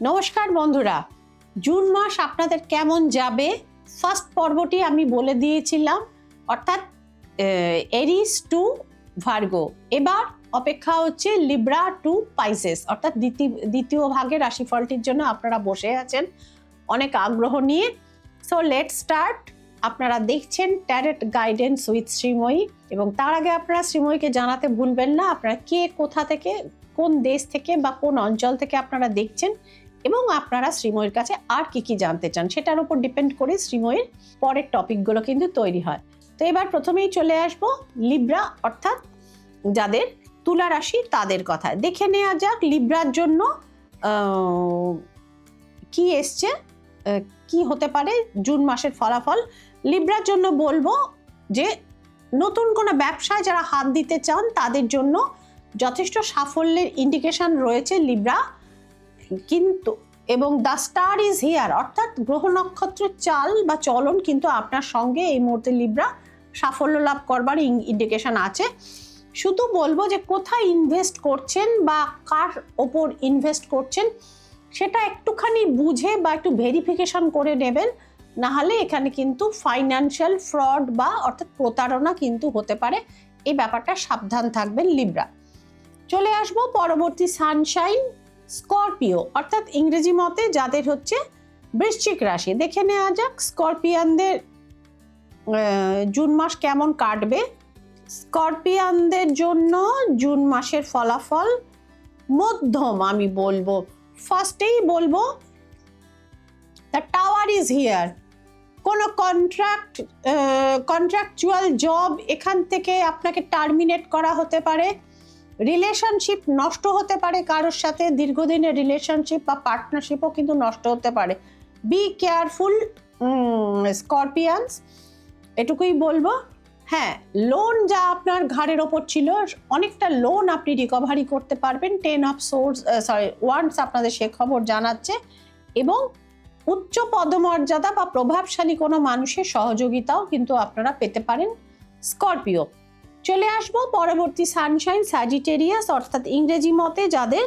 নমস্কার বন্ধুরা, জুন মাস আপনাদের কেমন যাবে ফার্স্ট পর্বটি আমি বলে দিয়েছিলাম, অর্থাৎ এরিস টু ভার্গো। এবার অপেক্ষা হচ্ছে লিব্রা টু পাইসেস, অর্থাৎ দ্বিতীয় ভাগের রাশিফলটির জন্য আপনারা বসে আছেন অনেক আগ্রহ নিয়ে। So let's start. আপনারা দেখছেন ট্যারট গাইডেন্স উইথ শ্রীময়ী, এবং তার আগে আপনারা শ্রীময়ীকে জানাতে ভুলবেন না আপনারা কে কোথা থেকে, কোন দেশ থেকে বা কোন অঞ্চল থেকে আপনারা দেখছেন, এবং আপনারা শ্রীময়ীর কাছে আর কি কি জানতে চান সেটার উপর ডিপেন্ড করে শ্রীময়ীর পরের টপিকগুলো কিন্তু তৈরি হয়। তো এবার প্রথমেই চলে আসবো লিব্রা, অর্থাৎ যাদের তুলা রাশি তাদের কথা দেখে নেওয়া যাক। লিব্রার জন্য কি এসছে, কি হতে পারে জুন মাসের ফলাফল। লিব্রার জন্য বলবো যে নতুন কোনো ব্যবসায় যারা হাত দিতে চান তাদের জন্য যথেষ্ট সাফল্যের ইন্ডিকেশন রয়েছে লিব্রা, কিন্তু এবং দ্য স্টার ইজ হিয়ার, অর্থাৎ গ্রহ নক্ষত্রের চাল বা চলন কিন্তু আপনার সঙ্গে এই মুহূর্তে লিব্রা সাফল্য লাভ করবার ইন্ডিকেশন আছে। শুধু বলবো যে কোথায় ইনভেস্ট করছেন বা কার ওপর ইনভেস্ট করছেন সেটা একটুখানি বুঝে বা একটু ভেরিফিকেশন করে নেবেন, না হলে এখানে কিন্তু ফাইন্যান্সিয়াল ফ্রড বা অর্থাৎ প্রতারণা কিন্তু হতে পারে। এই ব্যাপারটা সাবধান থাকবেন লিব্রা। চলে আসবো পরবর্তী সানশাইন স্করপিও, অর্থাৎ ইংরেজি মতে যাদের হচ্ছে বৃশ্চিক রাশি। দেখে নেওয়া যাক স্করপিয়ানদের জুন মাস কেমন কাটবে। স্করপিয়ানদের জন্য জুন মাসের ফলাফল মধ্যম আমি বলবো। ফার্স্টেই বলবো দ্য টাওয়ার ইজ হিয়ার। কোনো কন্ট্রাকচুয়াল জব এখান থেকে আপনাকে টার্মিনেট করা হতে পারে, রিলেশনশিপ নষ্ট হতে পারে কারোর সাথে, দীর্ঘদিনের রিলেশনশিপ বা পার্টনারশিপও কিন্তু নষ্ট হতে পারে। বি কেয়ারফুল স্করপিয়ানস, এটুকুই বলবো। হ্যাঁ, লোন যা আপনার ঘাড়ের ওপর ছিল অনেকটা লোন আপনি রিকভারি করতে পারবেন। 10 অফ ওয়ান্ডস আপনাদের সে খবর জানাচ্ছে, এবং উচ্চ পদমর্যাদা বা প্রভাবশালী কোনো মানুষের সহযোগিতাও কিন্তু আপনারা পেতে পারেন স্করপিও। চলে আসবো পরবর্তী সানশাইন স্যাজিটেরিয়াস, অর্থাৎ ইংরেজি মতে যাদের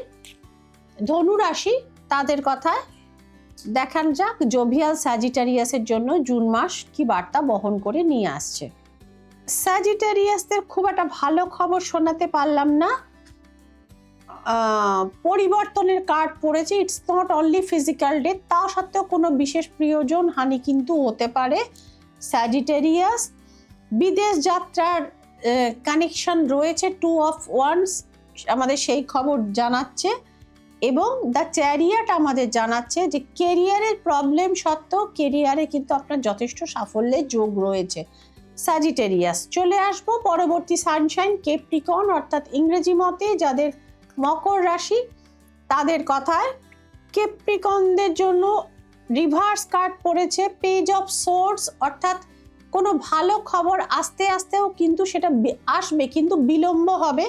ধনু রাশি তাদের কথায় দেখান যাক জোভিয়াল স্যাজিটেরিয়াসের জন্য জুন মাস কি বার্তা বহন করে নিয়ে আসছে। স্যাজিটেরিয়াসদের খুব একটা ভালো খবর শোনাতে পারলাম না। পরিবর্তনের কার্ড পড়েছে। It's not only physical death, তা সত্ত্বেও কোনো বিশেষ প্রিয়জন হানি কিন্তু হতে পারে স্যাজিটেরিয়াস। বিদেশ যাত্রার কানেকশন রয়েছে, 2 অফ ওয়ান্ডস আমাদের সেই খবর জানাচ্ছে, এবং দ্য চ্যারিয়ট আমাদের জানাচ্ছে যে কেরিয়ারের প্রবলেম সত্ত্বেও কেরিয়ারে কিন্তু আপনার যথেষ্ট সাফল্যের যোগ রয়েছে স্যাজিটেরিয়াস। চলে আসবো পরবর্তী সানশাইন ক্যাপ্রিকর্ন, অর্থাৎ ইংরেজি মতে যাদের মকর রাশি তাদের কথায় ক্যাপ্রিকর্নদের জন্য রিভার্স কার্ড পড়েছে পেজ অফ সোর্স, অর্থাৎ কোনো ভালো খবর আস্তে আস্তেও কিন্তু সেটা আসবে, কিন্তু বিলম্ব হবে।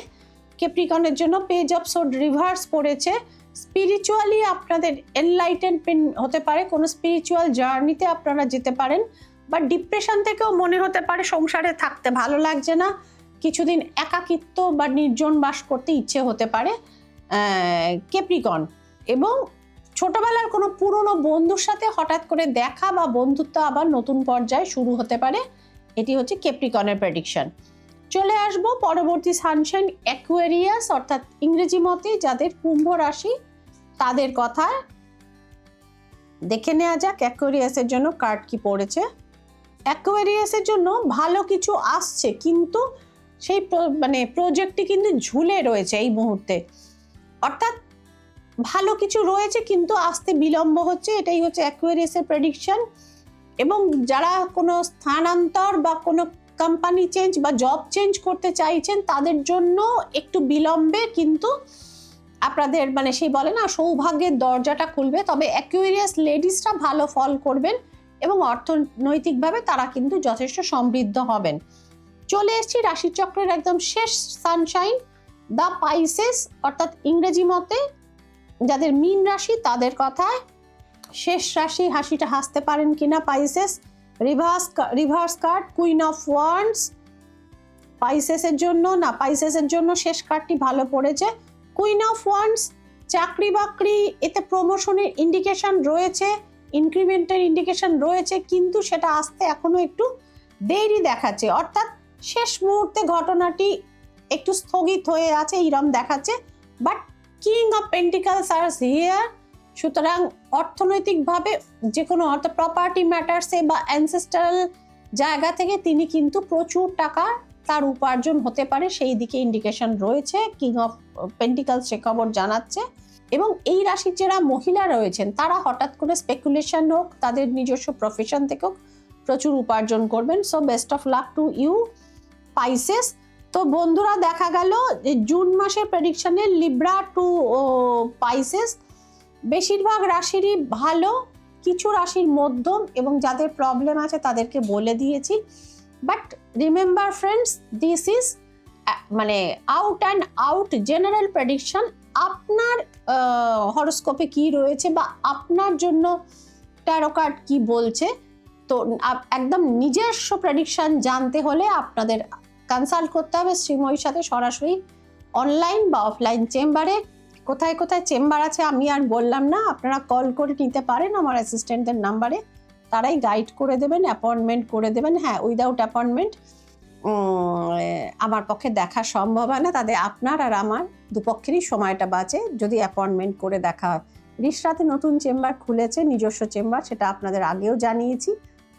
ক্যাপ্রিকর্নের জন্য পেজ অফ সোর্ড রিভার্স পড়েছে। স্পিরিচুয়ালি আপনাদের এনলাইটেনমেন্ট হতে পারে, কোনো স্পিরিচুয়াল জার্নিতে আপনারা যেতে পারেন, বা ডিপ্রেশন থেকেও মনে হতে পারে সংসারে থাকতে ভালো লাগছে না, কিছুদিন একাকিত্ব বা নির্জন বাস করতে ইচ্ছে হতে পারে ক্যাপ্রিকর্ন। এবং ছোটবেলার কোনো পুরনো বন্ধুর সাথে হঠাৎ করে দেখা বা বন্ধুত্ব আবার নতুন পর্যায়ে শুরু হতে পারে। এটি হচ্ছে ক্যাপ্রিকর্নের প্রেডিকশন। চলে আসবো পরবর্তী সানশাইন অ্যাকুয়ারিয়াস, অর্থাৎ ইংরেজি মতে যাদের কুম্ভ রাশি তাদের কথায় দেখে নেওয়া যাক অ্যাকুয়ারিয়াসের জন্য কার্ড কি পড়েছে। অ্যাকুয়ারিয়াসের জন্য ভালো কিছু আসছে, কিন্তু সেই প্রজেক্টটি কিন্তু ঝুলে রয়েছে এই মুহূর্তে, অর্থাৎ ভালো কিছু রয়েছে কিন্তু আসতে বিলম্ব হচ্ছে, এটাই হচ্ছে অ্যাকুয়ারিয়াসের প্রেডিকশন। এবং যারা কোনো স্থানান্তর বা কোনো কোম্পানি চেঞ্জ বা জব চেঞ্জ করতে চাইছেন তাদের জন্য একটু বিলম্বে কিন্তু আপনাদের সেই বলে না সৌভাগ্যের দরজাটা খুলবে। তবে অ্যাকুয়ারিয়াস লেডিসরা ভালো ফল করবেন এবং অর্থনৈতিকভাবে তারা কিন্তু যথেষ্ট সমৃদ্ধ হবেন। চলে এসেছি রাশিচক্রের একদম শেষ সানশাইন দ্য পাইসেস, অর্থাৎ ইংরেজি মতে যাদের মীন রাশি তাদের কথায় শেষ রাশি। হাসিটা হাসতে পারেন কিনা Pisces. Reverse card queen of wands পাইসেসের জন্য না, পাইসেসের জন্য শেষ কার্ডটি ভালো পড়েছে। কুইন অফ ওয়ান্ডস চাকরি বাকরি এতে প্রমোশনের ইন্ডিকেশন রয়েছে, ইনক্রিমেন্টের ইন্ডিকেশন রয়েছে, কিন্তু সেটা আসতে এখনো একটু দেরি দেখাচ্ছে, অর্থাৎ শেষ মুহূর্তে ঘটনাটি একটু স্থগিত হয়ে আছে এইরকম দেখাচ্ছে। But king of pentacles R here, সুতরাং অর্থনৈতিকভাবে যে কোনো অর্থ প্রপার্টি ম্যাটার্সে বা অ্যানসেস্ট্রাল জায়গা থেকে তিনি কিন্তু প্রচুর টাকা তার উপার্জন হতে পারে, সেই দিকে ইন্ডিকেশন রয়েছে। কিং অফ পেন্টিকলস সে খবর জানাচ্ছে। এবং এই রাশির যারা মহিলা রয়েছেন তারা হঠাৎ করে স্পেকুলেশন হোক, তাদের নিজস্ব প্রফেশন থেকেও প্রচুর উপার্জন করবেন। So best of luck to you Pisces. তো বন্ধুরা, দেখা গেল যে জুন মাসের প্রেডিকশনে লিব্রা টু পাইসেস বেশিরভাগ রাশিরই ভালো, কিছু রাশির মধ্যম, এবং যাদের প্রবলেম আছে তাদেরকে বলে দিয়েছি। But remember friends, this is মানে out and out general prediction. আপনার হরোস্কোপে কি রয়েছে বা আপনার জন্য ট্যারো কার্ড কি বলছে, তো একদম নিজস্ব প্রেডিকশন জানতে হলে আপনাদের কনসাল্ট করতে হবে শ্রীময়ীর সাথে সরাসরি অনলাইন বা অফলাইন চেম্বারে। কোথায় কোথায় চেম্বার আছে আমি আর বললাম না, আপনারা কল করে নিতে পারেন আমার অ্যাসিস্ট্যান্টদের নাম্বারে, তারাই গাইড করে দেবেন, অ্যাপয়েন্টমেন্ট করে দেবেন। হ্যাঁ, উইদাউট অ্যাপয়েন্টমেন্ট আমার পক্ষে দেখা সম্ভব হয় না, তাদের আপনার আর আমার দুপক্ষেরই সময়টা বাঁচে যদি অ্যাপয়েন্টমেন্ট করে দেখা হয়। রিশরাতে নতুন চেম্বার খুলেছে, নিজস্ব চেম্বার, সেটা আপনাদের আগেও জানিয়েছি,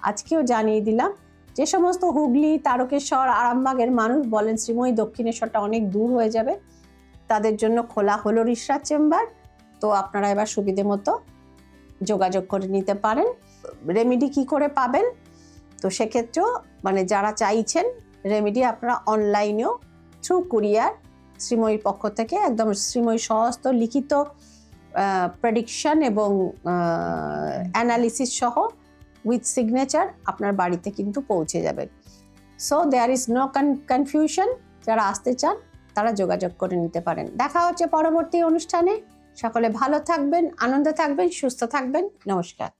আজকেও জানিয়ে দিলাম। যে সমস্ত হুগলি, তারকেশ্বর, আরামবাগের মানুষ বলেন শ্রীময়ী দক্ষিণেশ্বরটা অনেক দূর হয়ে যাবে, তাদের জন্য খোলা হলো রিশরাত চেম্বার। তো আপনারা এবার সুবিধে মতো যোগাযোগ করে নিতে পারেন। রেমেডি কি করে পাবেন, তো সেক্ষেত্রেও মানে যারা চাইছেন রেমেডি আপনারা অনলাইনেও থ্রু কুরিয়ার শ্রীময়ীর পক্ষ থেকে একদম শ্রীময়ী সহস্ত লিখিত প্রেডিকশন এবং অ্যানালিসিস সহ উইথ সিগনেচার আপনার বাড়িতে কিন্তু পৌঁছে যাবে। So there is no confusion. যারা আসতে চান তারা যোগাযোগ করে নিতে পারেন। দেখা হচ্ছে পরবর্তী অনুষ্ঠানে। সকলে ভালো থাকবেন, আনন্দে থাকবেন, সুস্থ থাকবেন। নমস্কার।